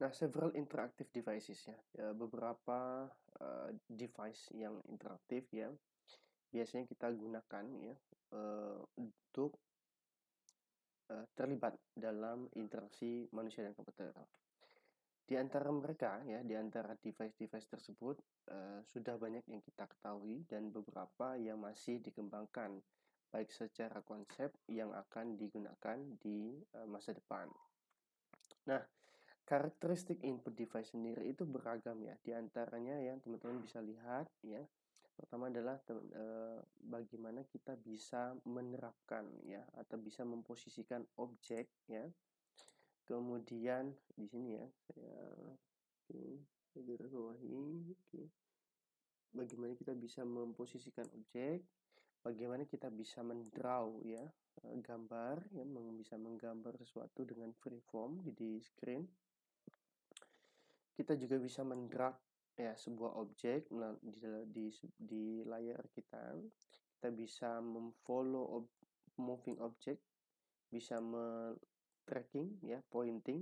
Nah, several interactive devices ya, beberapa device yang interaktif ya, biasanya kita gunakan ya untuk terlibat dalam interaksi manusia dan komputer. Di antara mereka ya, di antara device-device tersebut sudah banyak yang kita ketahui dan beberapa yang masih dikembangkan baik secara konsep yang akan digunakan di masa depan. Nah, karakteristik input device sendiri itu beragam ya. Di antaranya yang teman-teman bisa lihat ya. Pertama adalah bagaimana kita bisa menerapkan ya atau bisa memposisikan objek ya. Kemudian di sini ya, saya garis bawahi. Oke. Bagaimana kita bisa memposisikan objek, bagaimana kita bisa mendraw ya gambar ya, bisa menggambar sesuatu dengan freeform di screen. Kita juga bisa mendrag ya sebuah objek di layar kita. Kita bisa memfollow moving object, bisa tracking ya, pointing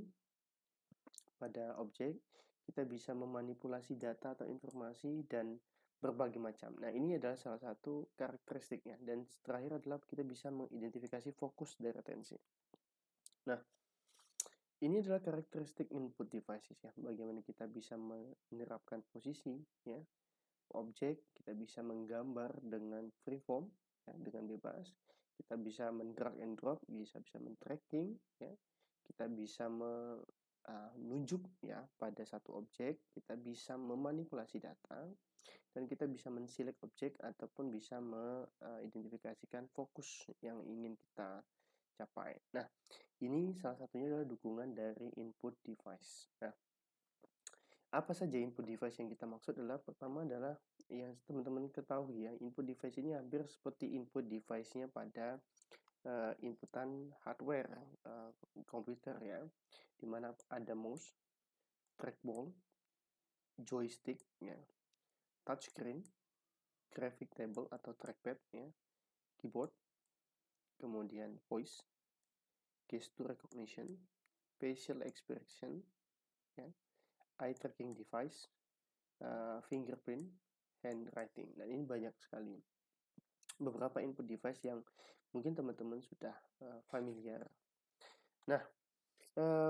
pada objek. Kita bisa memanipulasi data atau informasi dan berbagai macam. Nah, ini adalah salah satu karakteristiknya. Dan terakhir adalah kita bisa mengidentifikasi fokus dari atensi. Nah, ini adalah karakteristik input devices ya. Bagaimana kita bisa menerapkan posisi ya, objek, kita bisa menggambar dengan freeform ya, dengan bebas. Kita bisa mendrag and drop, bisa men-tracking ya. Kita bisa menunjuk ya pada satu objek, kita bisa memanipulasi data dan kita bisa men-select objek ataupun bisa mengidentifikasikan fokus yang ingin kita capai. Nah, ini salah satunya adalah dukungan dari input device. Nah, apa saja input device yang kita maksud adalah pertama adalah yang teman-teman ketahui ya, input device ini hampir seperti input device-nya pada inputan hardware komputer ya, dimana ada mouse, trackball, joystick ya, touchscreen, graphic table atau trackpad ya, keyboard, kemudian voice, gesture recognition, facial expression ya, eye tracking device, fingerprint, handwriting. Dan ini banyak sekali beberapa input device yang mungkin teman-teman sudah familiar. Nah,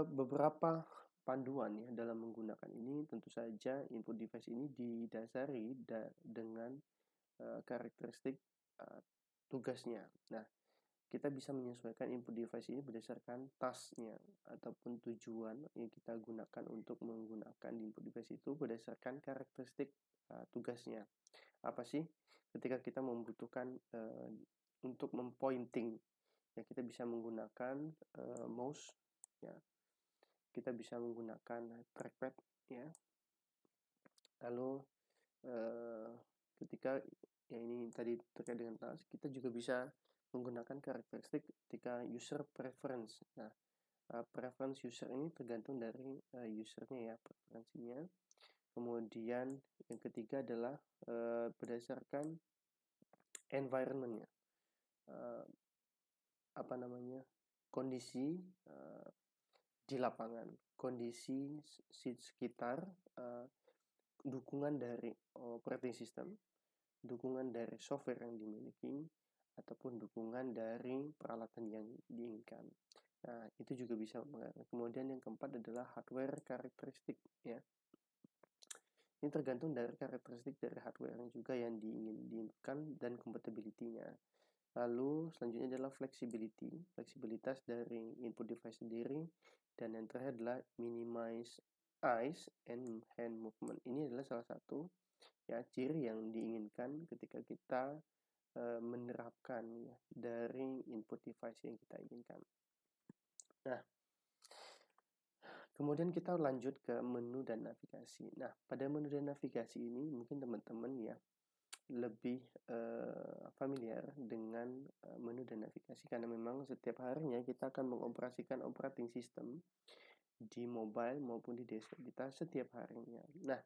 beberapa panduan ya dalam menggunakan ini, tentu saja input device ini didasari dengan karakteristik tugasnya. Nah, kita bisa menyesuaikan input device ini berdasarkan tasknya ataupun tujuan yang kita gunakan untuk menggunakan input device itu berdasarkan karakteristik tugasnya. Apa sih? Ketika kita membutuhkan untuk mempointing, ya kita bisa menggunakan mouse, ya kita bisa menggunakan trackpad, ya. Lalu ketika ya ini tadi terkait dengan task, kita juga bisa menggunakan karakteristik ketika user preference. Nah, preference user ini tergantung dari usernya ya, preferensinya. Kemudian yang ketiga adalah berdasarkan environmentnya, apa namanya, kondisi di lapangan, kondisi sekitar, dukungan dari operating system, dukungan dari software yang dimiliki, ataupun dukungan dari peralatan yang diinginkan. Nah, itu juga bisa mengaruhi. Kemudian yang keempat adalah hardware karakteristik ya. Ini tergantung dari karakteristik dari hardware yang juga yang diinginkan dan compatibility-nya. Lalu selanjutnya adalah flexibility, fleksibilitas dari input device sendiri, dan yang terakhir adalah minimize eyes and hand movement. Ini adalah salah satu ya ciri yang diinginkan ketika kita menerapkan ya, dari input device yang kita inginkan. Nah, kemudian kita lanjut ke menu dan navigasi. Nah, pada menu dan navigasi ini mungkin teman-teman ya lebih familiar dengan menu dan navigasi karena memang setiap harinya kita akan mengoperasikan operating system di mobile maupun di desktop kita setiap harinya. Nah,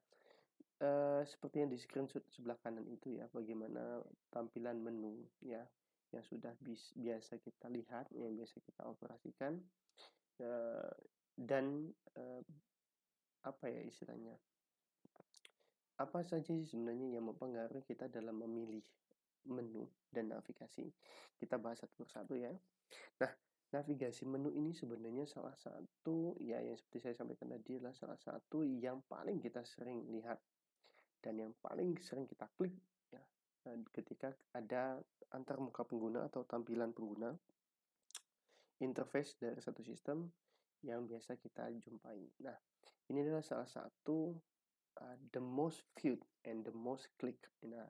seperti yang di screenshot sebelah kanan itu ya, bagaimana tampilan menu ya yang sudah biasa kita lihat, yang biasa kita operasikan, dan apa ya istilahnya? Apa saja sih sebenarnya yang mempengaruhi kita dalam memilih menu dan navigasi? Kita bahas satu persatu ya. Nah, navigasi menu ini sebenarnya salah satu ya yang seperti saya sampaikan tadi adalah salah satu yang paling kita sering lihat dan yang paling sering kita klik ya ketika ada antar muka pengguna atau tampilan pengguna, interface dari satu sistem yang biasa kita jumpai. Nah, ini adalah salah satu the most viewed and the most click. Nah,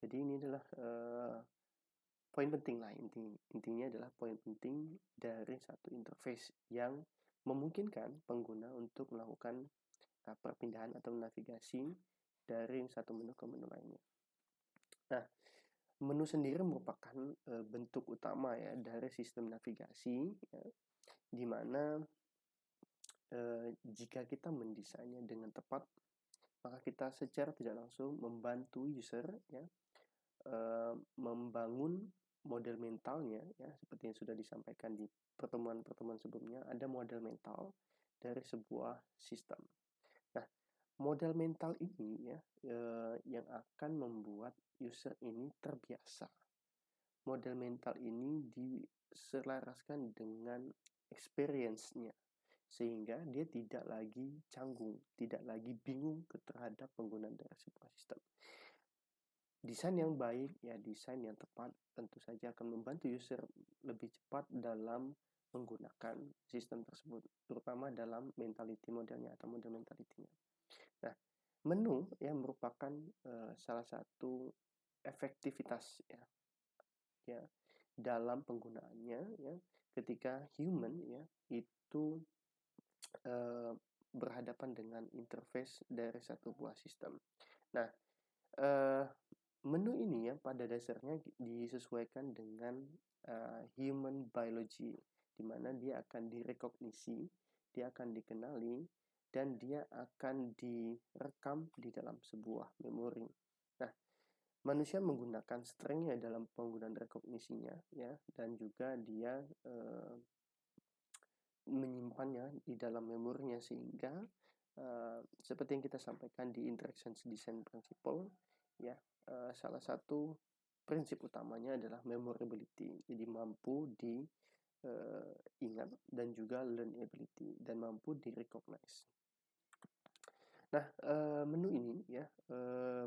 jadi ini adalah poin penting lah, intinya adalah poin penting dari satu interface yang memungkinkan pengguna untuk melakukan perpindahan atau navigasi dari satu menu ke menu lainnya. Nah, menu sendiri merupakan bentuk utama ya dari sistem navigasi ya, di mana jika kita mendesainnya dengan tepat, maka kita secara tidak langsung membantu user ya membangun model mentalnya ya, seperti yang sudah disampaikan di pertemuan-pertemuan sebelumnya, ada model mental dari sebuah sistem. Nah, model mental ini ya yang akan membuat user ini terbiasa. Model mental ini diselaraskan dengan experience-nya, sehingga dia tidak lagi canggung, tidak lagi bingung terhadap penggunaan dari sebuah sistem. Desain yang baik, ya desain yang tepat tentu saja akan membantu user lebih cepat dalam menggunakan sistem tersebut, terutama dalam mentality modelnya atau model mentality-nya. Nah, menu yang merupakan salah satu efektivitas ya dalam penggunaannya ya ketika human ya itu berhadapan dengan interface dari satu buah sistem. Nah, menu ini ya pada dasarnya disesuaikan dengan human biology, di mana dia akan direkognisi, dia akan dikenali, dan dia akan direkam di dalam sebuah memori. Nah, manusia menggunakan string ya dalam penggunaan rekognisinya ya, dan juga dia menyimpannya di dalam memorinya sehingga seperti yang kita sampaikan di interaction design principle ya, salah satu prinsip utamanya adalah memorability, jadi mampu diingat dan juga learnability dan mampu direcognize. Nah, menu ini ya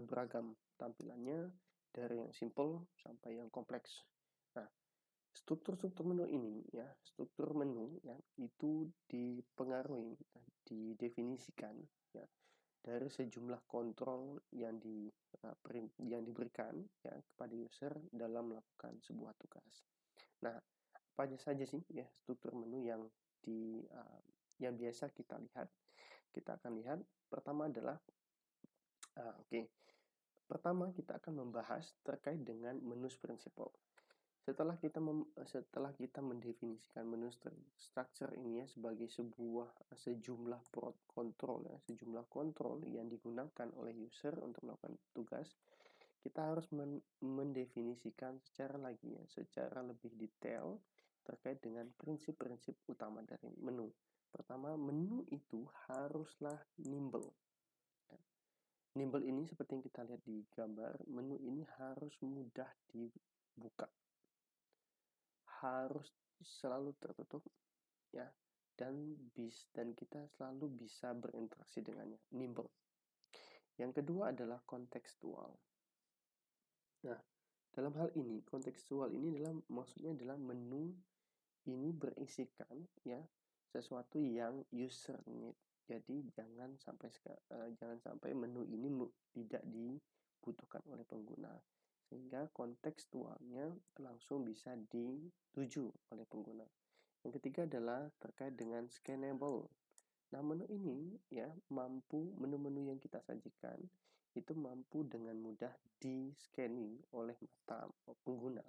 beragam tampilannya dari yang simple sampai yang kompleks. Nah, struktur menu ini ya, struktur menu ya itu dipengaruhi, didefinisikan ya dari sejumlah kontrol yang diberikan ya kepada user dalam melakukan sebuah tugas. Nah, apa saja sih ya struktur menu yang biasa kita lihat? Kita akan lihat pertama adalah pertama kita akan membahas terkait dengan menu principle. Setelah kita mendefinisikan menu structure ini ya sebagai sejumlah sejumlah kontrol yang digunakan oleh user untuk melakukan tugas, kita harus mendefinisikan secara lebih detail terkait dengan prinsip-prinsip utama dari menu. Pertama, menu itu haruslah nimble. Nimble ini seperti yang kita lihat di gambar, menu ini harus mudah dibuka, harus selalu tertutup ya, dan kita selalu bisa berinteraksi dengannya. Nimble. Yang kedua adalah kontekstual. Nah, dalam hal ini kontekstual ini maksudnya adalah menu ini berisikan ya sesuatu yang user need. Jadi jangan sampai menu ini tidak dibutuhkan oleh pengguna, sehingga kontekstualnya langsung bisa dituju oleh pengguna. Yang ketiga adalah terkait dengan scannable. Nah, menu ini ya menu-menu yang kita sajikan itu mampu dengan mudah di-scanning oleh mata pengguna,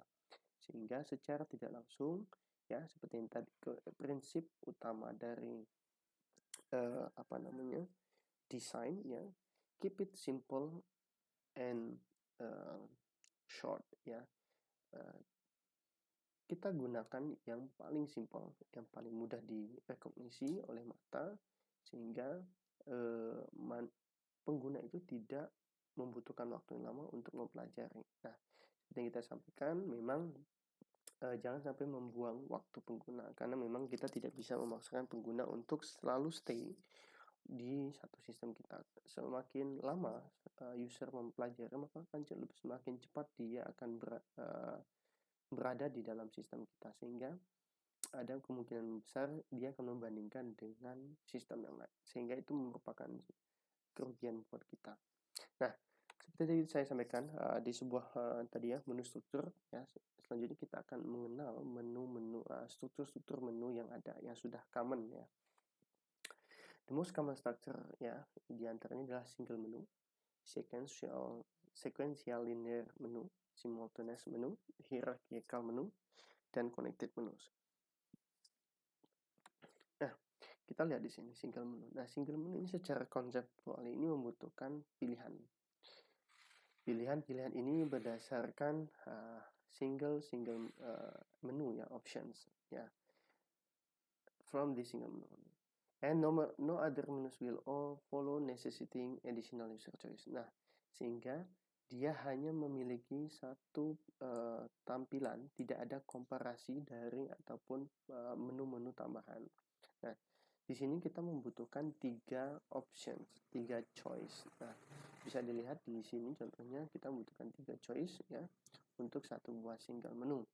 sehingga secara tidak langsung ya seperti yang tadi prinsip utama dari desain ya, keep it simple and short ya. Kita gunakan yang paling simple, yang paling mudah direkognisi oleh mata, sehingga pengguna itu tidak membutuhkan waktu yang lama untuk mempelajari. Nah, seperti yang kita sampaikan, memang jangan sampai membuang waktu pengguna, karena memang kita tidak bisa memaksakan pengguna untuk selalu stay di satu sistem kita. Semakin lama user mempelajari, maka akan semakin cepat dia akan berada di dalam sistem kita, sehingga ada kemungkinan besar dia akan membandingkan dengan sistem yang lain, sehingga itu merupakan kerugian buat kita. Nah, seperti tadi saya sampaikan di sebuah tadi ya menu struktur ya. Selanjutnya kita akan mengenal menu-menu struktur-struktur menu yang ada yang sudah common ya. The most common structure ya diantaranya adalah single menu, sequential linear menu, simultaneous menu, hierarchical menu, dan connected menus. Nah, kita lihat di sini single menu. Nah, single menu ini secara konseptual ini membutuhkan pilihan. Pilihan-pilihan ini berdasarkan single menu ya, options ya, from the single menu. And no other menus will all follow necessitating additional user choice. Nah, sehingga dia hanya memiliki satu tampilan, tidak ada komparasi dari ataupun menu-menu tambahan. Nah, di sini kita membutuhkan 3 options, 3 choice. Nah, bisa dilihat di sini contohnya kita membutuhkan 3 choice ya untuk satu buah single menu.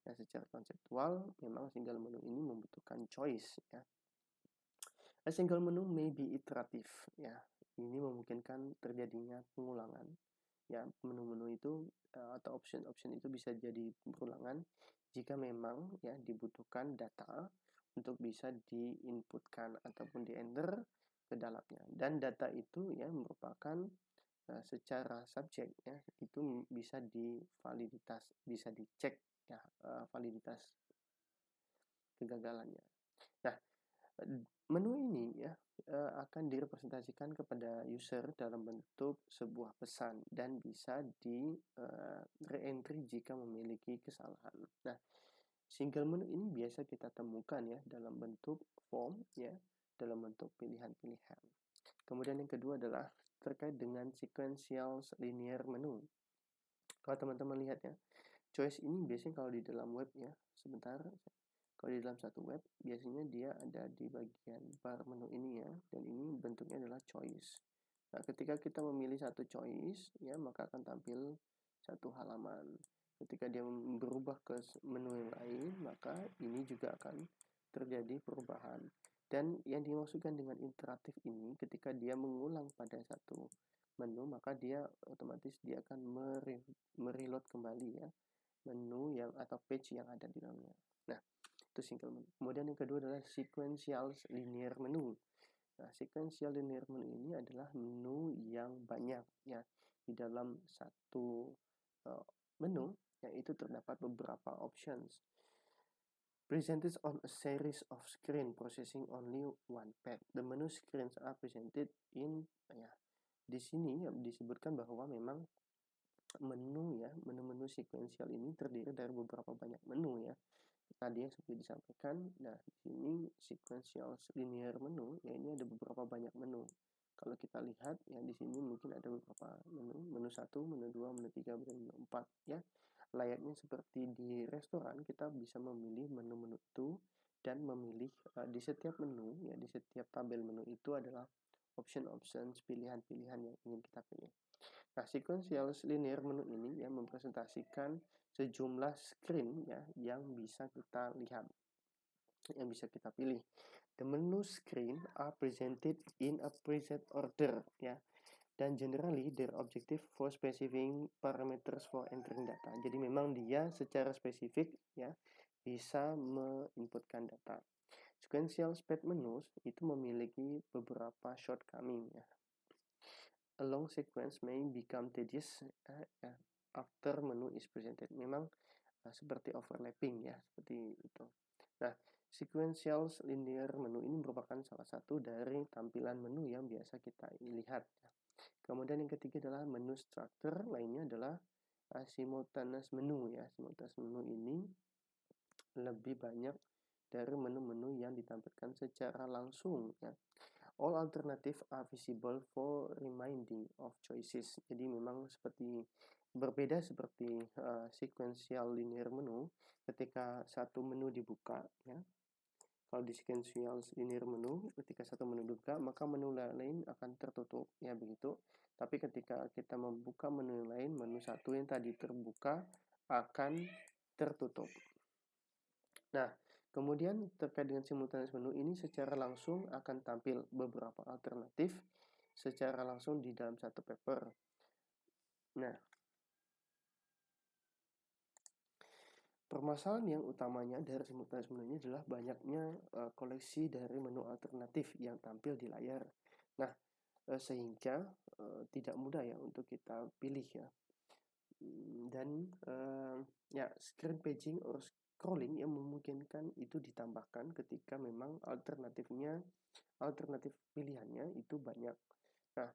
Nah, secara konseptual memang single menu ini membutuhkan choice ya. A single menu may be iterative ya. Ini memungkinkan terjadinya pengulangan. Ya, menu-menu itu atau option-option itu bisa jadi berulangan jika memang ya dibutuhkan data untuk bisa diinputkan ataupun di-enter ke dalamnya. Dan data itu ya merupakan secara subjek ya itu bisa divaliditas, bisa dicek ya validitas kegagalannya. Nah, menu ini ya akan direpresentasikan kepada user dalam bentuk sebuah pesan dan bisa di re-entry jika memiliki kesalahan. Nah, single menu ini biasa kita temukan ya dalam bentuk form ya, dalam bentuk pilihan-pilihan. Kemudian yang kedua adalah terkait dengan sequential linear menu. Kalau teman-teman lihat ya, choice ini biasanya kalau di dalam web ya, sebentar. Kalau di dalam satu web, biasanya dia ada di bagian bar menu ini ya, dan ini bentuknya adalah choice. Nah, ketika kita memilih satu choice, ya maka akan tampil satu halaman. Ketika dia berubah ke menu yang lain, maka ini juga akan terjadi perubahan. Dan yang dimaksudkan dengan interaktif ini, ketika dia mengulang pada satu menu, maka dia otomatis dia akan mereload kembali ya menu yang atau page yang ada di dalamnya. Nah, itu single menu. Kemudian yang kedua adalah sequential linear menu. Nah, sequential linear menu ini adalah menu yang banyak ya di dalam satu menu yang itu terdapat beberapa options. Presented on a series of screen processing only one path. The menu screens are presented in ya. Di sini ya, disebutkan bahwa memang menu sequential ini terdiri dari beberapa banyak menu ya. Tadi yang seperti disampaikan, nah di sini sequential linear menu, ya ini ada beberapa banyak menu. Kalau kita lihat ya di sini mungkin ada beberapa menu 1, menu 2, menu 3, menu 4 ya. Layaknya seperti di restoran, kita bisa memilih menu-menu itu dan memilih di setiap menu ya, di setiap tabel menu itu adalah option-option pilihan-pilihan yang ingin kita pilih. Nah, sequential linear menu ini ya mempresentasikan sejumlah screen ya yang bisa kita lihat, yang bisa kita pilih. The menu screen are presented in a preset order ya. Dan generally their objective for specifying parameters for entering data. Jadi memang dia secara spesifik ya bisa menginputkan data. Sequential spread menus itu memiliki beberapa shortcoming ya. A long sequence may become tedious after menu is presented. Memang seperti overlapping ya, seperti itu. Nah, sequential linear menu ini merupakan salah satu dari tampilan menu yang biasa kita lihat ya. Kemudian yang ketiga adalah menu structure, lainnya adalah simultaneous menu ya. Simultaneous menu ini lebih banyak dari menu-menu yang ditampilkan secara langsung ya all alternative are visible for reminding of choices. Jadi memang berbeda seperti sequential linear menu. Ketika satu menu dibuka, ya, kalau di sequential linear menu, ketika satu menu dibuka, maka menu lain akan tertutup, ya begitu. Tapi ketika kita membuka menu lain, menu satu yang tadi terbuka akan tertutup. Nah, kemudian terkait dengan simultaneous menu ini secara langsung akan tampil beberapa alternatif secara langsung di dalam satu paper. Nah, permasalahan yang utamanya dari simultaneous menu ini adalah banyaknya koleksi dari menu alternatif yang tampil di layar. Nah, sehingga tidak mudah ya untuk kita pilih ya. Dan ya screen paging or scrolling yang memungkinkan itu ditambahkan ketika memang alternatif pilihannya itu banyak. Nah,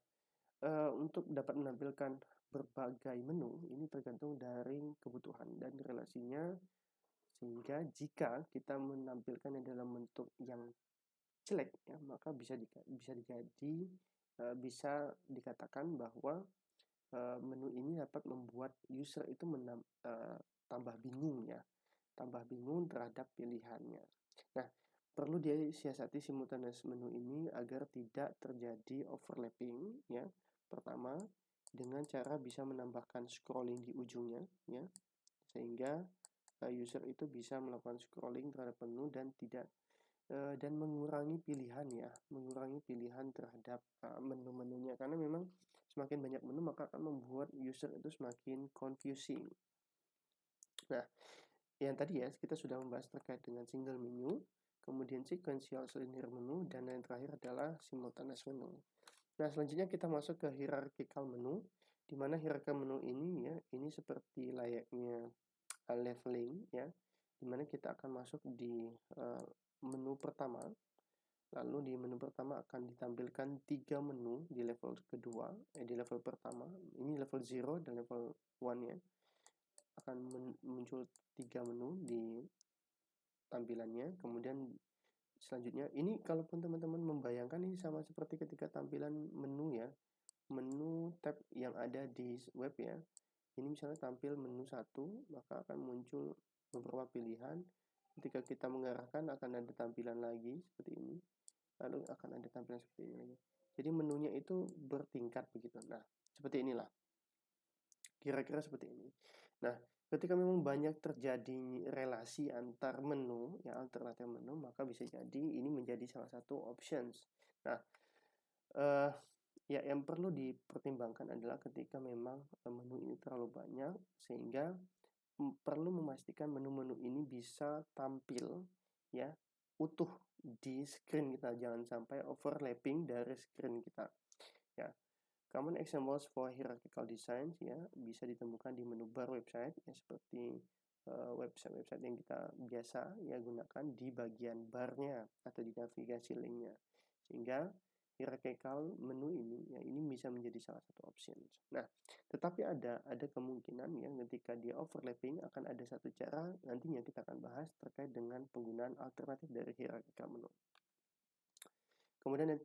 untuk dapat menampilkan berbagai menu ini tergantung dari kebutuhan dan relasinya, sehingga jika kita menampilkannya dalam bentuk yang jelek ya, maka bisa dikatakan bahwa menu ini dapat membuat user itu tambah bingung ya, tambah bingung terhadap pilihannya. Nah, perlu disiasati simultaneous menu ini agar tidak terjadi overlapping ya. Pertama, dengan cara bisa menambahkan scrolling di ujungnya ya, sehingga user itu bisa melakukan scrolling terhadap menu dan mengurangi pilihan ya, mengurangi pilihan terhadap menu-menunya, karena memang semakin banyak menu maka akan membuat user itu semakin confusing. Nah, yang tadi ya kita sudah membahas terkait dengan single menu, kemudian sequential linear menu, dan yang terakhir adalah simultaneous menu. Nah, selanjutnya kita masuk ke hierarchical menu, di mana hierarchical menu ini ya, ini seperti layaknya leveling ya, di mana kita akan masuk di menu pertama. Lalu di menu pertama akan ditampilkan 3 menu di level kedua, di level pertama. Ini level 0 dan level 1 ya. Akan muncul 3 menu di tampilannya. Kemudian selanjutnya, ini kalaupun teman-teman membayangkan ini sama seperti ketika tampilan menu ya. Menu tab yang ada di web ya. Ini misalnya tampil menu 1, maka akan muncul beberapa pilihan. Ketika kita mengarahkan akan ada tampilan lagi seperti ini. Lalu akan ada tampilan seperti ini lagi. Jadi menunya itu bertingkat begitu. Nah, seperti inilah. Kira-kira seperti ini. Nah, ketika memang banyak terjadi relasi antar menu, ya alternatif menu, maka bisa jadi ini menjadi salah satu options. Nah, ya yang perlu dipertimbangkan adalah ketika memang menu ini terlalu banyak, sehingga perlu memastikan menu-menu ini bisa tampil ya utuh di screen kita, jangan sampai overlapping dari screen kita ya. Common examples for hierarchical design ya bisa ditemukan di menu bar website ya, seperti website-website yang kita biasa ya gunakan di bagian barnya atau di navigasi linknya, sehingga hierarchical menu ini ya ini bisa menjadi salah satu option. Nah, tetapi ada kemungkinan ya ketika dia overlapping akan ada satu cara nantinya kita akan bahas terkait dengan penggunaan alternatif dari hierarchical menu. Kemudian yang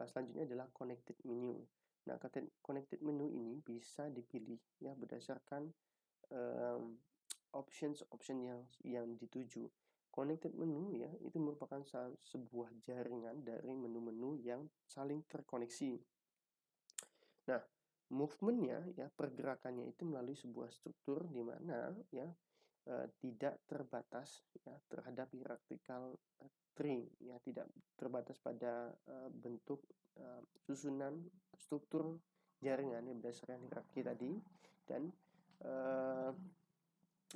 selanjutnya adalah connected menu. Nah, connected menu ini bisa dipilih ya berdasarkan option yang dituju. Connected menu ya itu merupakan sebuah jaringan dari menu-menu yang saling terkoneksi. Nah, movementnya ya pergerakannya itu melalui sebuah struktur di mana ya tidak terbatas ya terhadap hierarchical tree ya, tidak terbatas pada bentuk susunan struktur jaringan yang berdasarkan hierarki tadi, dan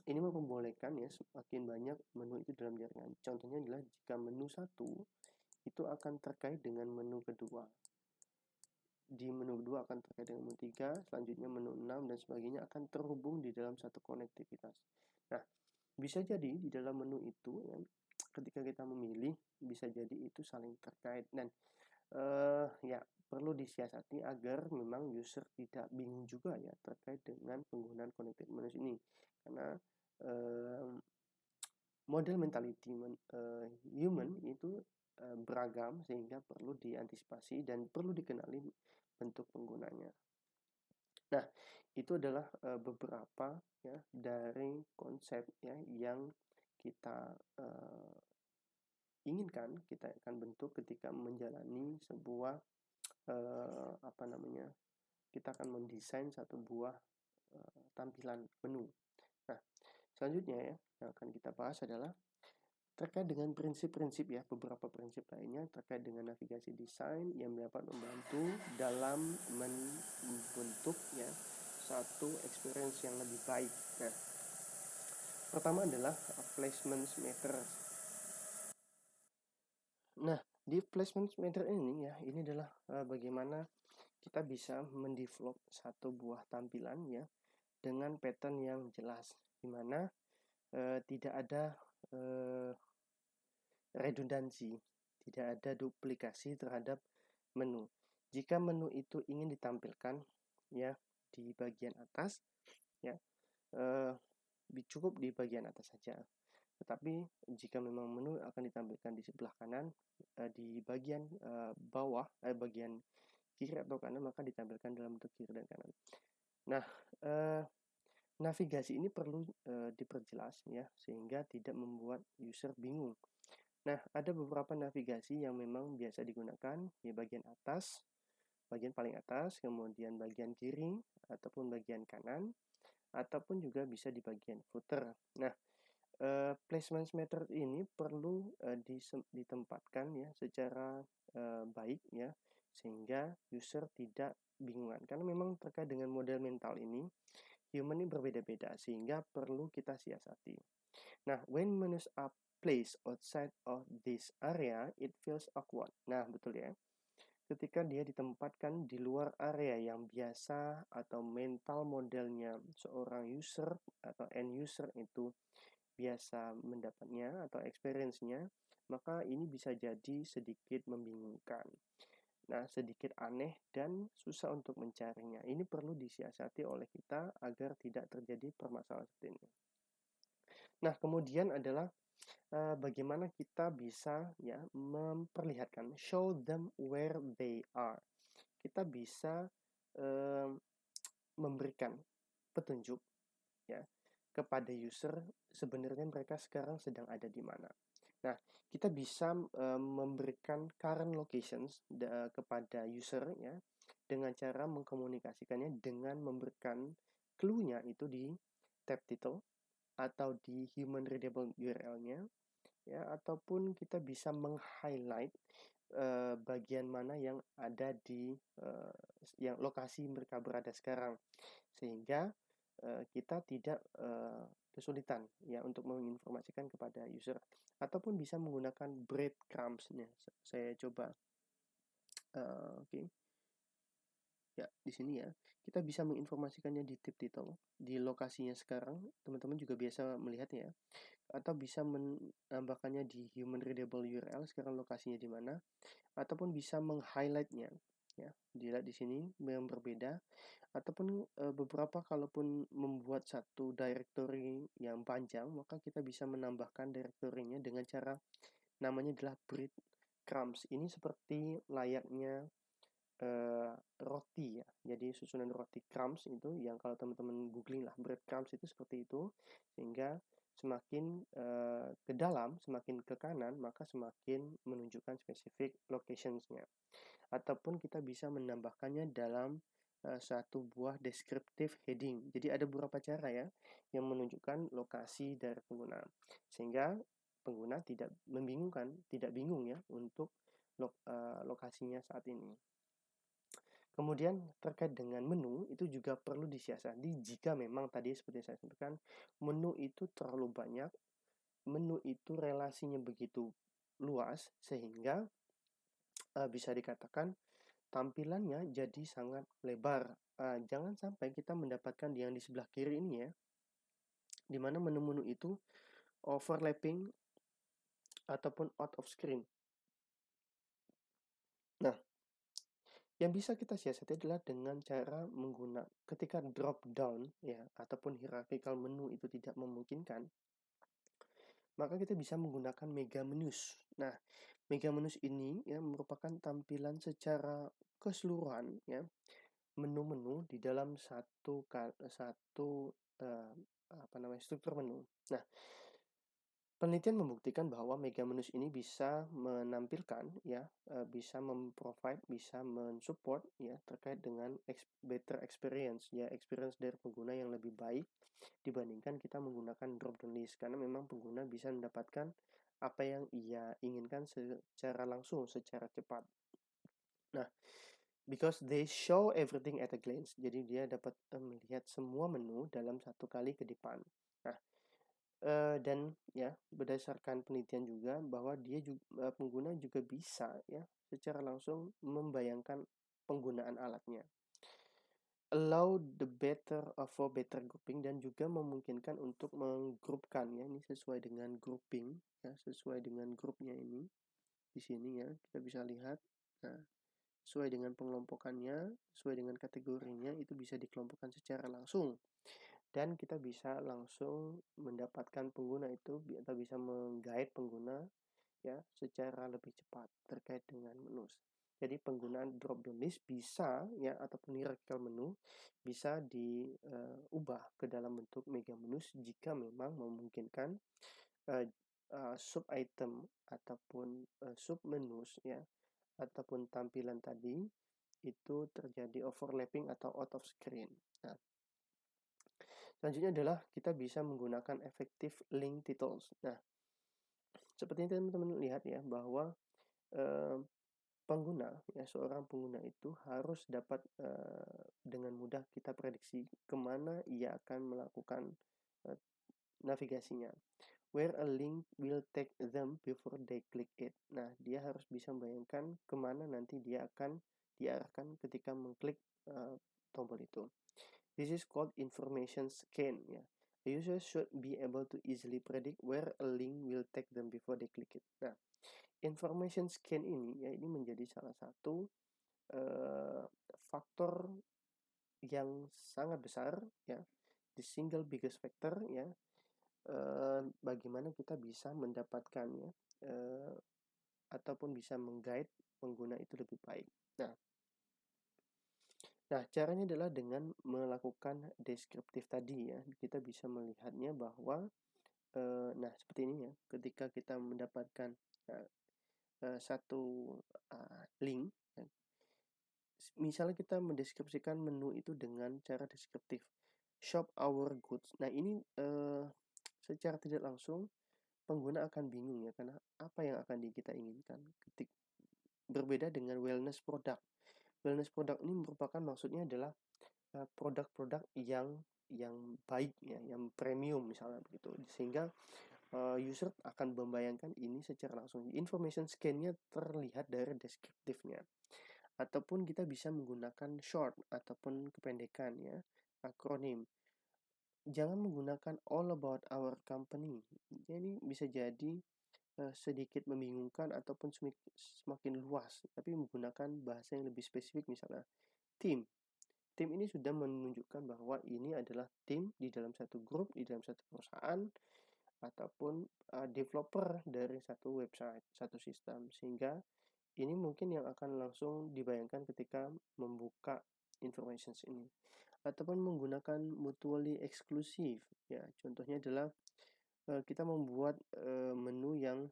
ini membolehkan ya semakin banyak menu itu dalam jaringan. Contohnya adalah jika menu 1 itu akan terkait dengan menu kedua, di menu 2 akan terkait dengan menu 3, selanjutnya menu 6 dan sebagainya akan terhubung di dalam satu konektivitas. Nah, bisa jadi di dalam menu itu ya, ketika kita memilih bisa jadi itu saling terkait, dan ya perlu disiasati agar memang user tidak bingung juga ya terkait dengan penggunaan connected menu ini, karena model mentality human itu beragam sehingga perlu diantisipasi dan perlu dikenali bentuk penggunanya. Nah, itu adalah beberapa ya dari konsep ya yang kita inginkan kita akan bentuk ketika menjalani sebuah kita akan mendesain satu buah tampilan menu. Nah, selanjutnya ya yang akan kita bahas adalah terkait dengan prinsip-prinsip ya, beberapa prinsip lainnya terkait dengan navigasi desain yang dapat membantu dalam membentuk ya satu experience yang lebih baik. Nah, pertama adalah placement matters. Nah, di placement matter ini ya, ini adalah bagaimana kita bisa mendevelop satu buah tampilan ya dengan pattern yang jelas, di mana tidak ada redundansi, tidak ada duplikasi terhadap menu. Jika menu itu ingin ditampilkan ya di bagian atas ya cukup di bagian atas saja. Tetapi jika memang menu akan ditampilkan di sebelah kanan, di bagian bawah, bagian kiri atau kanan, maka ditampilkan dalam bentuk kiri dan kanan. Nah, navigasi ini perlu diperjelas ya, sehingga tidak membuat user bingung. Nah, ada beberapa navigasi yang memang biasa digunakan di bagian atas, bagian paling atas, kemudian bagian kiri, ataupun bagian kanan, ataupun juga bisa di bagian footer. Nah, placement method ini perlu ditempatkan ya secara baik ya, sehingga user tidak bingungan. Karena memang terkait dengan model mental ini, human ini berbeda-beda, sehingga perlu kita siasati. Nah, when menus are placed outside of this area, it feels awkward. Nah, betul ya. Ketika dia ditempatkan di luar area yang biasa atau mental modelnya seorang user atau end user itu biasa mendapatnya atau experience-nya, maka ini bisa jadi sedikit membingungkan. Nah, sedikit aneh dan susah untuk mencarinya. Ini perlu disiasati oleh kita agar tidak terjadi permasalahan seperti ini. Nah, kemudian adalah bagaimana kita bisa ya memperlihatkan, show them where they are. Kita bisa memberikan petunjuk ya kepada user sebenarnya mereka sekarang sedang ada di mana. Nah, kita bisa memberikan current locations kepada user ya dengan cara mengkomunikasikannya dengan memberikan clue-nya itu di tab title atau di human readable URL-nya ya, ataupun kita bisa meng-highlight bagian mana yang ada di yang lokasi mereka berada sekarang, sehingga kita tidak kesulitan ya untuk menginformasikan kepada user, ataupun bisa menggunakan breadcrumbs-nya. Saya coba oke. Ya, di sini ya, kita bisa menginformasikannya di tip title, di lokasinya sekarang, teman-teman juga biasa melihatnya ya, atau bisa menambahkannya di human readable URL sekarang lokasinya di mana, ataupun bisa meng-highlight-nya ya. Dilihat di sini yang berbeda, ataupun beberapa kalaupun membuat satu directory yang panjang, maka kita bisa menambahkan directory-nya dengan cara namanya adalah breadcrumbs. Ini seperti layaknya roti ya. Jadi susunan roti crumbs itu yang kalau teman-teman googling lah breadcrumbs itu seperti itu, sehingga semakin ke dalam, semakin ke kanan, maka semakin menunjukkan spesifik locationsnya. Ataupun kita bisa menambahkannya dalam satu buah descriptive heading. Jadi ada beberapa cara ya yang menunjukkan lokasi dari pengguna, sehingga pengguna tidak membingungkan, tidak bingung ya untuk lokasinya saat ini. Kemudian terkait dengan menu itu juga perlu disiasati jika memang tadi seperti saya sampaikan, menu itu terlalu banyak, menu itu relasinya begitu luas sehingga bisa dikatakan tampilannya jadi sangat lebar. Jangan sampai kita mendapatkan yang di sebelah kiri ini ya, di mana menu-menu itu overlapping ataupun out of screen. Nah, yang bisa kita siasati adalah dengan cara menggunakan ketika drop down ya ataupun hierarchical menu itu tidak memungkinkan, maka kita bisa menggunakan mega menus. Nah, mega menus ini ya merupakan tampilan secara keseluruhan ya menu-menu di dalam satu struktur menu. Nah, penelitian membuktikan bahwa mega menus ini bisa menampilkan ya, bisa bisa mensupport ya terkait dengan better experience ya, experience dari pengguna yang lebih baik dibandingkan kita menggunakan drop down list karena memang pengguna bisa mendapatkan apa yang ia inginkan secara langsung, secara cepat. Nah, because they show everything at a glance. Jadi dia dapat melihat semua menu dalam satu kali ke depan. Nah, dan ya berdasarkan penelitian juga bahwa pengguna juga bisa ya secara langsung membayangkan penggunaan alatnya. Allow the better grouping dan juga memungkinkan untuk menggrupkan ya, ini sesuai dengan grouping ya, sesuai dengan grupnya ini. Di sini ya kita bisa lihat. Nah, sesuai dengan pengelompokannya, sesuai dengan kategorinya itu bisa dikelompokkan secara langsung. Dan kita bisa langsung mendapatkan pengguna itu atau bisa mengguide pengguna ya secara lebih cepat terkait dengan menu. Jadi penggunaan drop down list bisa ya ataupun hierarchical menu bisa diubah ke dalam bentuk mega menus jika memang memungkinkan uh, sub item ataupun sub menus ya ataupun tampilan tadi itu terjadi overlapping atau out of screen. Nah, selanjutnya adalah kita bisa menggunakan effective link titles. Nah, seperti ini teman-teman lihat ya bahwa eh, pengguna ya seorang pengguna itu harus dapat dengan mudah kita prediksi kemana ia akan melakukan navigasinya. Where a link will take them before they click it. Nah, dia harus bisa membayangkan kemana nanti dia akan diarahkan ketika mengklik tombol itu. This is called information scan ya. A user should be able to easily predict where a link will take them before they click it. Nah, information scan ini ya ini menjadi salah satu faktor yang sangat besar ya, the single biggest factor ya, bagaimana kita bisa mendapatkan ya ataupun bisa mengguide pengguna itu lebih baik. Nah, caranya adalah dengan melakukan deskriptif tadi ya. Kita bisa melihatnya bahwa nah seperti ini ya. Ketika kita mendapatkan satu link ya, misalnya kita mendeskripsikan menu itu dengan cara deskriptif shop our goods. Nah, ini secara tidak langsung pengguna akan bingung ya karena apa yang akan kita inginkan. Berbeda dengan wellness product. Wellness product ini merupakan maksudnya adalah produk-produk yang baik ya, yang premium misalnya begitu. Sehingga user akan membayangkan ini secara langsung. Information scan-nya terlihat dari deskriptifnya. Ataupun kita bisa menggunakan short ataupun kependekan ya, akronim. Jangan menggunakan all about our company. Jadi bisa jadi sedikit membingungkan ataupun semakin luas, tapi menggunakan bahasa yang lebih spesifik misalnya tim. Tim ini sudah menunjukkan bahwa ini adalah tim di dalam satu grup, di dalam satu perusahaan, ataupun developer dari satu website, satu sistem. Sehingga ini mungkin yang akan langsung dibayangkan ketika membuka information ini. Ataupun menggunakan mutually exclusive. Ya, contohnya adalah kita membuat menu yang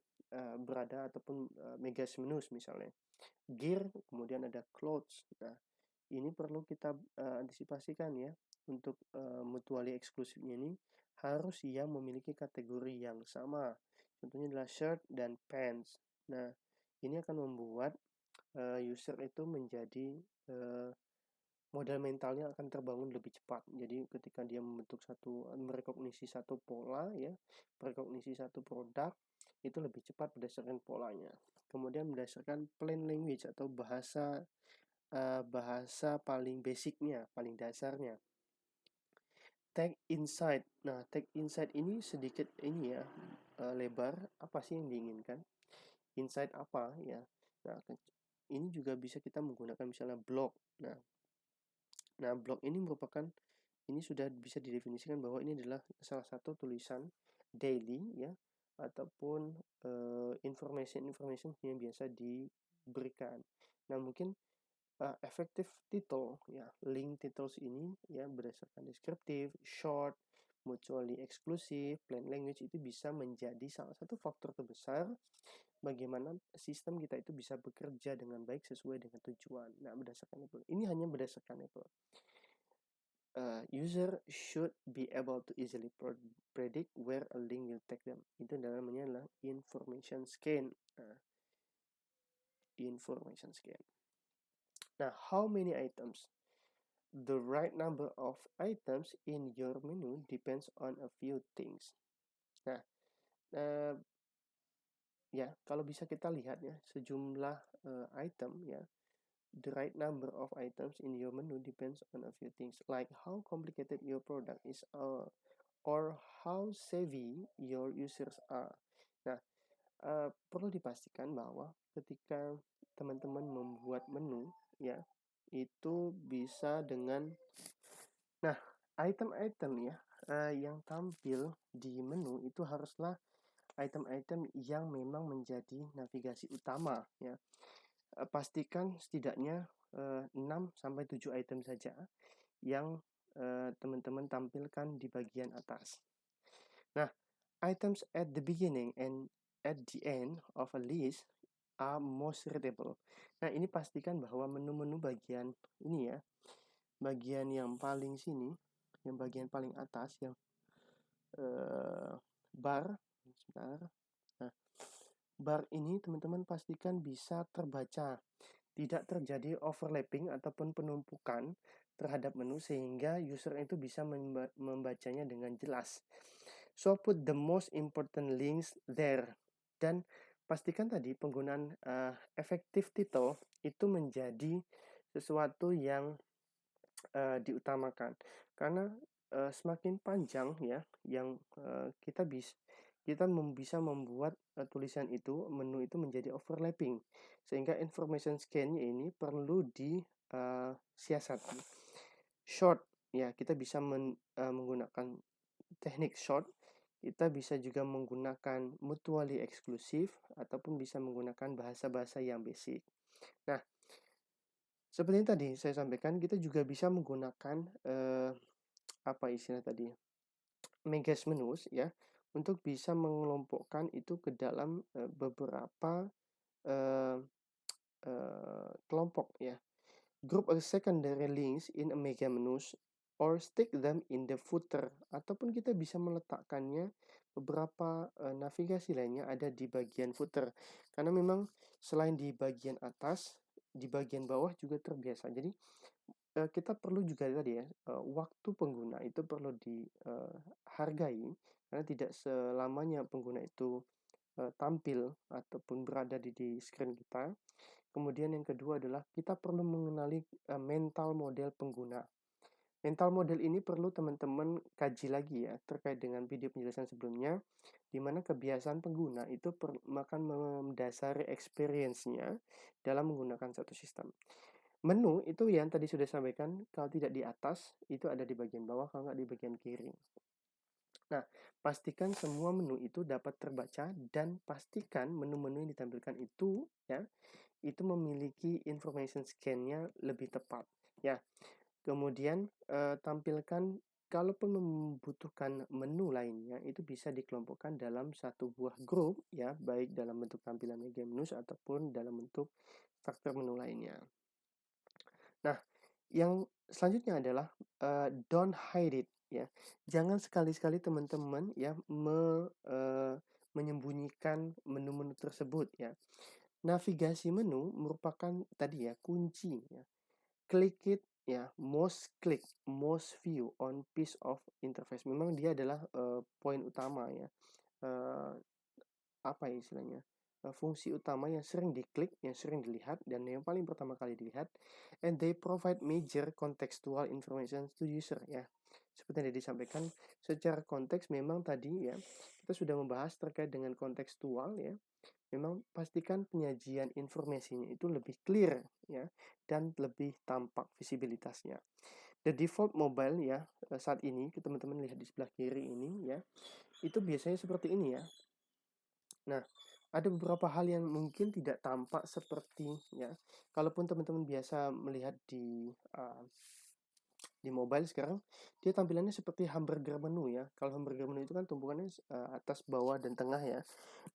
berada ataupun megas menus misalnya. Gear, kemudian ada clothes. Nah, ini perlu kita antisipasikan ya untuk mutually eksklusifnya ini harus yang memiliki kategori yang sama. Contohnya adalah shirt dan pants. Nah, ini akan membuat user itu menjadi modal mentalnya akan terbangun lebih cepat. Jadi ketika dia merekognisi satu pola ya, merekognisi satu produk itu lebih cepat berdasarkan polanya. Kemudian berdasarkan plain language atau bahasa paling basicnya, paling dasarnya. Tag insight. Nah, tag insight ini sedikit ini ya lebar. Apa sih yang diinginkan? Insight apa ya? Nah, ini juga bisa kita menggunakan misalnya blog. Nah, blog ini ini sudah bisa didefinisikan bahwa ini adalah salah satu tulisan daily ya ataupun information yang biasa diberikan. Nah, mungkin effective title ya, link titles ini ya berdasarkan deskriptif, short, mutually exclusive, plain language itu bisa menjadi salah satu faktor terbesar bagaimana sistem kita itu bisa bekerja dengan baik sesuai dengan tujuan. Nah, berdasarkan itu, ini hanya berdasarkan itu. User should be able to easily predict where a link will take them. Itu namanya information scan. Information scan. Now, how many items? The right number of items in your menu depends on a few things. Nah, ya kalau bisa kita lihat ya sejumlah item ya. The right number of items in your menu depends on a few things, like how complicated your product is or how savvy your users are. Nah, perlu dipastikan bahwa ketika teman-teman membuat menu ya, itu bisa dengan item-item ya yang tampil di menu itu haruslah item-item yang memang menjadi navigasi utama ya. Pastikan setidaknya 6 sampai 7 item saja yang teman-teman tampilkan di bagian atas. Nah, items at the beginning and at the end of a list are most readable. Nah, ini pastikan bahwa menu-menu bagian ini ya, bagian yang paling sini, yang bagian paling atas, yang bar, sebentar. Nah, bar ini teman-teman pastikan bisa terbaca, tidak terjadi overlapping ataupun penumpukan terhadap menu sehingga user itu bisa membacanya dengan jelas. So put the most important links there, dan pastikan tadi penggunaan effective title itu menjadi sesuatu yang diutamakan, karena semakin panjang ya yang kita bisa membuat tulisan itu, menu itu menjadi overlapping, sehingga information scan-nya ini perlu disiasati. Short ya, kita bisa menggunakan teknik short. Kita bisa juga menggunakan mutually exclusive ataupun bisa menggunakan bahasa-bahasa yang basic. Nah, seperti yang tadi saya sampaikan, kita juga bisa menggunakan apa istilah tadi, Megas menus ya, untuk bisa mengelompokkan itu ke dalam beberapa kelompok ya. Group a secondary links in a mega menus or stick them in the footer, ataupun kita bisa meletakkannya beberapa navigasi lainnya ada di bagian footer, karena memang selain di bagian atas, di bagian bawah juga terbiasa. Jadi kita perlu juga tadi ya, waktu pengguna itu perlu dihargai, karena tidak selamanya pengguna itu tampil ataupun berada di screen kita. Kemudian yang kedua adalah kita perlu mengenali mental model pengguna. Mental model ini perlu teman-teman kaji lagi ya, terkait dengan video penjelasan sebelumnya, di mana kebiasaan pengguna itu akan mendasari experience-nya dalam menggunakan satu sistem. Menu itu yang tadi sudah sampaikan, kalau tidak di atas, itu ada di bagian bawah, kalau nggak di bagian kiri. Nah, pastikan semua menu itu dapat terbaca, dan pastikan menu-menu yang ditampilkan itu ya, itu memiliki information scan-nya lebih tepat ya. Kemudian tampilkan, kalaupun membutuhkan menu lainnya itu bisa dikelompokkan dalam satu buah grup ya, baik dalam bentuk tampilan mega menus ataupun dalam bentuk faktor menu lainnya. Nah, yang selanjutnya adalah don't hide it ya. Jangan sekali-sekali teman-teman ya menyembunyikan menu-menu tersebut ya. Navigasi menu merupakan tadi ya kunci ya. Click it ya, most click, most view on piece of interface. Memang dia adalah poin utama ya. Apa ya istilahnya? Fungsi utama yang sering diklik, yang sering dilihat, dan yang paling pertama kali dilihat, and they provide major contextual information to user ya. Seperti yang disampaikan, secara konteks memang tadi ya, kita sudah membahas terkait dengan kontekstual ya. Memang pastikan penyajian informasinya itu lebih clear ya, dan lebih tampak visibilitasnya. The default mobile ya, saat ini teman-teman lihat di sebelah kiri ini ya, itu biasanya seperti ini ya. Nah, ada beberapa hal yang mungkin tidak tampak seperti ya, kalaupun teman-teman biasa melihat di mobile sekarang, dia tampilannya seperti hamburger menu ya. Kalau hamburger menu itu kan tumpukannya atas, bawah, dan tengah ya.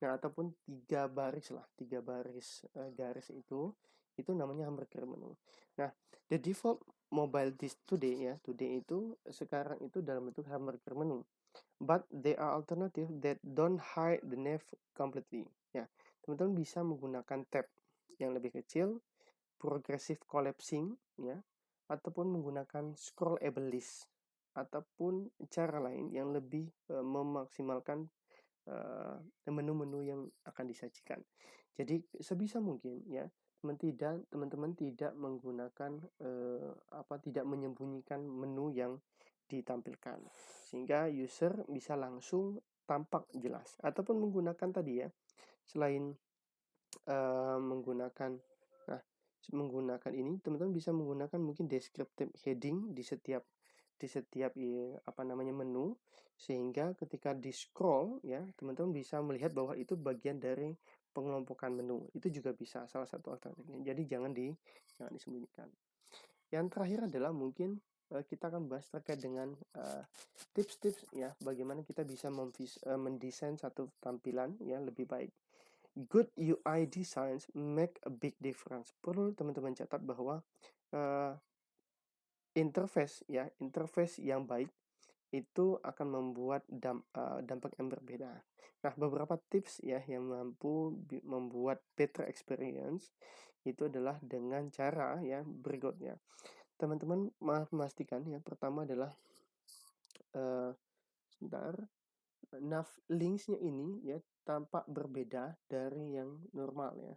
Nah, ataupun 3 baris lah, 3 baris garis itu namanya hamburger menu. Nah, the default mobile disk today ya, today itu sekarang itu dalam bentuk hamburger menu. But there are alternative that don't hide the nav completely. Ya, teman-teman bisa menggunakan tab yang lebih kecil, progressive collapsing, ya, ataupun menggunakan scrollable list, ataupun cara lain yang lebih memaksimalkan menu-menu yang akan disajikan. Jadi sebisa mungkin ya, teman-teman tidak menggunakan tidak menyembunyikan menu yang ditampilkan, sehingga user bisa langsung tampak jelas, ataupun menggunakan tadi ya, selain menggunakan nah menggunakan ini, teman-teman bisa menggunakan mungkin descriptive heading di setiap menu, sehingga ketika di scroll ya, teman-teman bisa melihat bahwa itu bagian dari pengelompokan menu. Itu juga bisa salah satu alternatifnya. Jadi jangan disembunyikan. Yang terakhir adalah mungkin kita akan bahas terkait dengan tips-tips ya, bagaimana kita bisa mendesain satu tampilan ya lebih baik. Good UI designs make a big difference. Perlu teman-teman catat bahwa interface yang baik itu akan membuat dampak yang berbeda. Nah, beberapa tips ya yang mampu membuat better experience itu adalah dengan cara ya berikutnya. Teman-teman memastikan yang pertama adalah linksnya ini ya tampak berbeda dari yang normal ya.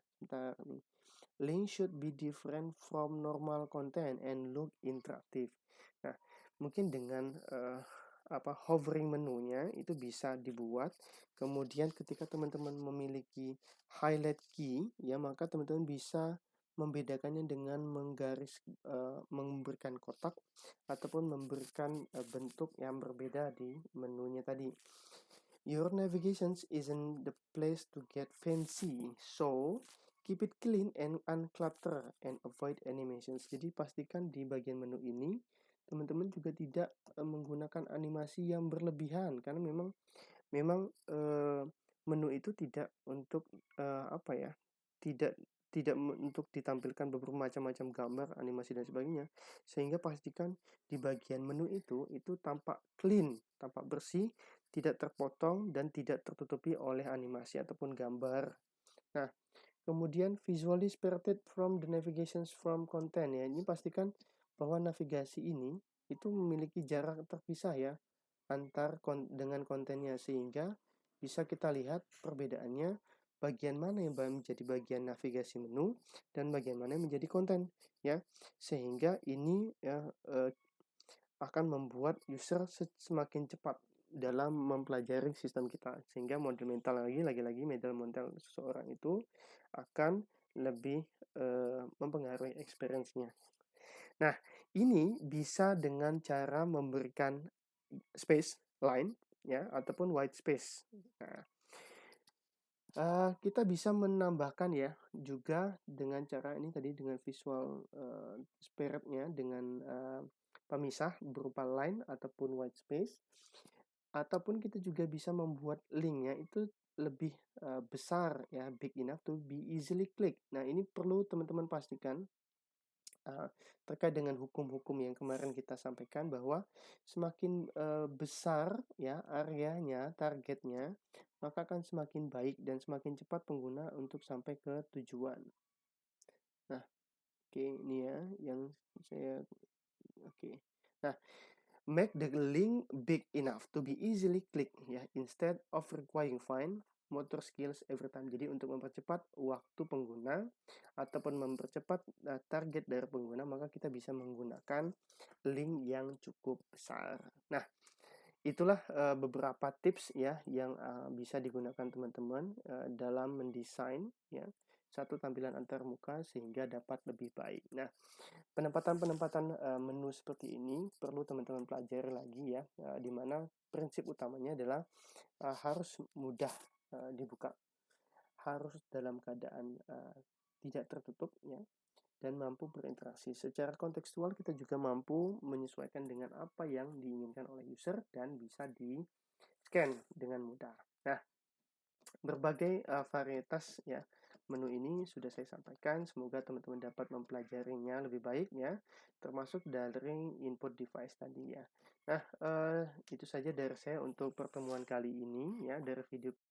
Link should be different from normal content and look interactive. Nah, mungkin dengan hovering menunya itu bisa dibuat. Kemudian ketika teman-teman memiliki highlight key ya, maka teman-teman bisa membedakannya dengan memberikan kotak ataupun memberikan bentuk yang berbeda di menunya tadi. Your navigation isn't the place to get fancy, so keep it clean and unclutter and avoid animations. Jadi pastikan di bagian menu ini teman-teman juga tidak menggunakan animasi yang berlebihan, karena memang menu itu tidak untuk tidak tidak untuk ditampilkan beberapa macam-macam gambar, animasi dan sebagainya. Sehingga pastikan di bagian menu itu tampak clean, tampak bersih, tidak terpotong dan tidak tertutupi oleh animasi ataupun gambar. Nah, kemudian visually separated from the navigations from content ya. Ini pastikan bahwa navigasi ini itu memiliki jarak terpisah ya dengan kontennya, sehingga bisa kita lihat perbedaannya, bagian mana yang menjadi bagian navigasi menu dan bagian mana yang menjadi konten ya, sehingga ini ya akan membuat user semakin cepat dalam mempelajari sistem kita, sehingga model mental lagi-lagi model mental seseorang itu akan lebih mempengaruhi experience-nya. Nah, ini bisa dengan cara memberikan space line ya ataupun white space. Nah, kita bisa menambahkan ya juga dengan cara ini tadi, dengan visual spirit-nya dengan pemisah berupa line ataupun white space, ataupun kita juga bisa membuat linknya itu lebih besar ya, big enough to be easily click. Nah, ini perlu teman-teman pastikan terkait dengan hukum-hukum yang kemarin kita sampaikan, bahwa semakin besar ya areanya, targetnya, maka akan semakin baik dan semakin cepat pengguna untuk sampai ke tujuan. Nah, ini ya yang saya Nah, make the link big enough to be easily clicked ya, instead of requiring fine motor skills every time. Jadi untuk mempercepat waktu pengguna ataupun mempercepat target dari pengguna, maka kita bisa menggunakan link yang cukup besar. Nah, itulah beberapa tips ya yang bisa digunakan teman-teman dalam mendesain ya satu tampilan antarmuka sehingga dapat lebih baik. Nah, penempatan menu seperti ini perlu teman-teman pelajari lagi ya, di mana prinsip utamanya adalah harus mudah dibuka. harus dalam keadaan tidak tertutup ya, dan mampu berinteraksi. Secara kontekstual kita juga mampu menyesuaikan dengan apa yang diinginkan oleh user dan bisa di-scan dengan mudah. Nah, berbagai varietas ya menu ini sudah saya sampaikan. Semoga teman-teman dapat mempelajarinya lebih baik ya, termasuk dari input device tadi ya. Nah, itu saja dari saya untuk pertemuan kali ini ya, dari video